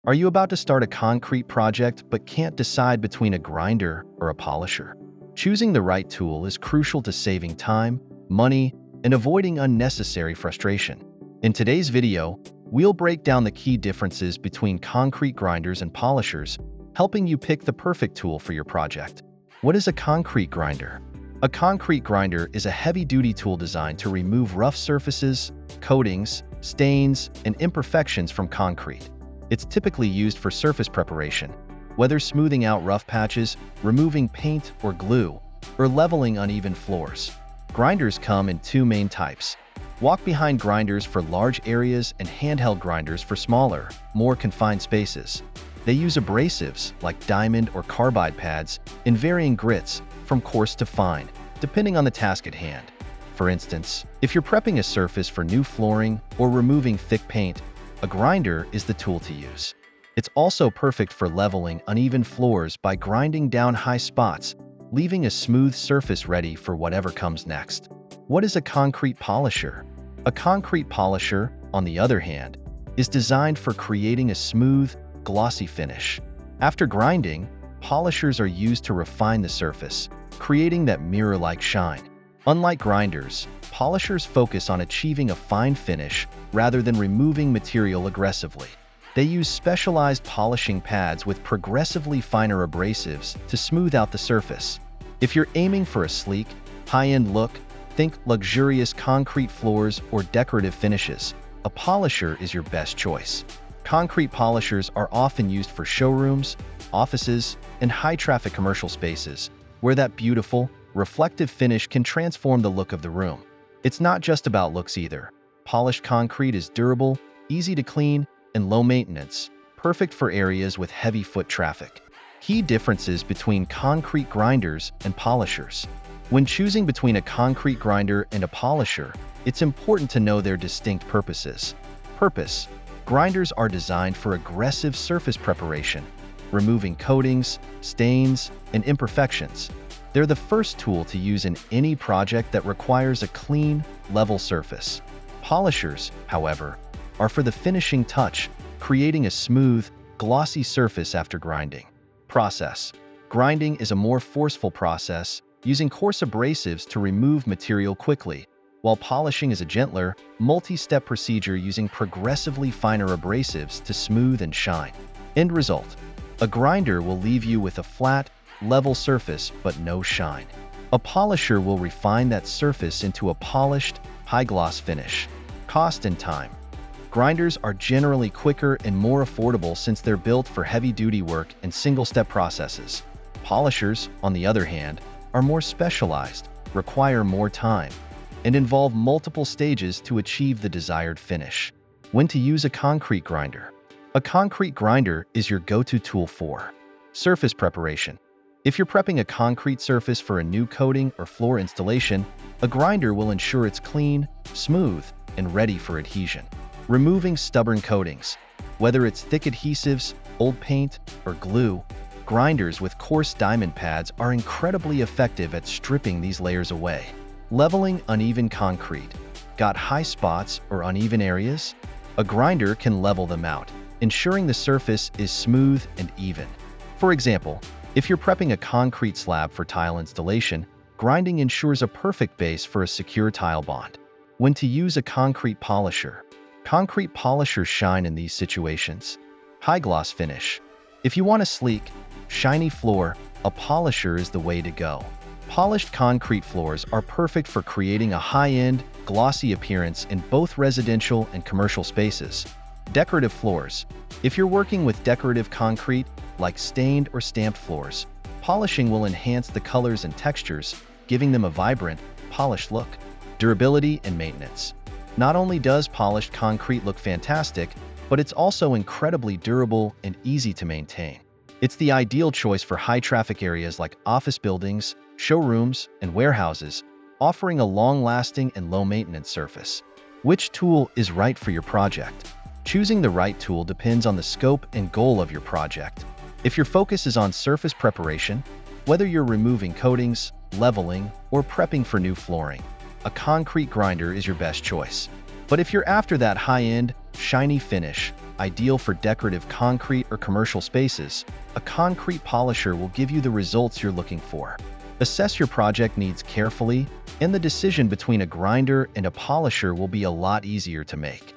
Are you about to start a concrete project but can't decide between a grinder or a polisher? Choosing the right tool is crucial to saving time, money, and avoiding unnecessary frustration. In today's video, we'll break down the key differences between concrete grinders and polishers, helping you pick the perfect tool for your project. What is a concrete grinder? A concrete grinder is a heavy-duty tool designed to remove rough surfaces, coatings, stains, and imperfections from concrete. It's typically used for surface preparation, whether smoothing out rough patches, removing paint or glue, or leveling uneven floors. Grinders come in two main types: walk-behind grinders for large areas and handheld grinders for smaller, more confined spaces. They use abrasives like diamond or carbide pads in varying grits, from coarse to fine, depending on the task at hand. For instance, if you're prepping a surface for new flooring or removing thick paint, a grinder is the tool to use. It's also perfect for leveling uneven floors by grinding down high spots, leaving a smooth surface ready for whatever comes next. What is a concrete polisher? A concrete polisher, on the other hand, is designed for creating a smooth, glossy finish. After grinding, polishers are used to refine the surface, creating that mirror-like shine. Unlike grinders, polishers focus on achieving a fine finish rather than removing material aggressively. They use specialized polishing pads with progressively finer abrasives to smooth out the surface. If you're aiming for a sleek, high-end look, think luxurious concrete floors or decorative finishes, a polisher is your best choice. Concrete polishers are often used for showrooms, offices, and high-traffic commercial spaces, where that beautiful, reflective finish can transform the look of the room. It's not just about looks either. Polished concrete is durable, easy to clean, and low maintenance, perfect for areas with heavy foot traffic. Key differences between concrete grinders and polishers. When choosing between a concrete grinder and a polisher, it's important to know their distinct purposes. Purpose: grinders are designed for aggressive surface preparation, removing coatings, stains, and imperfections. They're the first tool to use in any project that requires a clean, level surface. Polishers, however, are for the finishing touch, creating a smooth, glossy surface after grinding. Process: grinding is a more forceful process, using coarse abrasives to remove material quickly, while polishing is a gentler, multi-step procedure using progressively finer abrasives to smooth and shine. End result: a grinder will leave you with a flat, level surface but no shine. A polisher will refine that surface into a polished, high-gloss finish. Cost and time. Grinders are generally quicker and more affordable since they're built for heavy-duty work and single-step processes. Polishers, on the other hand, are more specialized, require more time, and involve multiple stages to achieve the desired finish. When to use a concrete grinder. A concrete grinder is your go-to tool for surface preparation. If you're prepping a concrete surface for a new coating or floor installation, a grinder will ensure it's clean, smooth, and ready for adhesion. Removing stubborn coatings. Whether it's thick adhesives, old paint, or glue, grinders with coarse diamond pads are incredibly effective at stripping these layers away. Leveling uneven concrete. Got high spots or uneven areas? A grinder can level them out, ensuring the surface is smooth and even. For example, if you're prepping a concrete slab for tile installation, grinding ensures a perfect base for a secure tile bond. When to use a concrete polisher. Concrete polishers shine in these situations. High gloss finish. If you want a sleek, shiny floor, a polisher is the way to go. Polished concrete floors are perfect for creating a high-end, glossy appearance in both residential and commercial spaces. Decorative floors. If you're working with decorative concrete, like stained or stamped floors, polishing will enhance the colors and textures, giving them a vibrant, polished look. Durability and maintenance. Not only does polished concrete look fantastic, but it's also incredibly durable and easy to maintain. It's the ideal choice for high-traffic areas like office buildings, showrooms, and warehouses, offering a long-lasting and low-maintenance surface. Which tool is right for your project? Choosing the right tool depends on the scope and goal of your project. If your focus is on surface preparation, whether you're removing coatings, leveling, or prepping for new flooring, a concrete grinder is your best choice. But if you're after that high-end, shiny finish, Ideal for decorative concrete or commercial spaces, a concrete polisher will give you the results you're looking for. Assess your project needs carefully, and the decision between a grinder and a polisher will be a lot easier to make.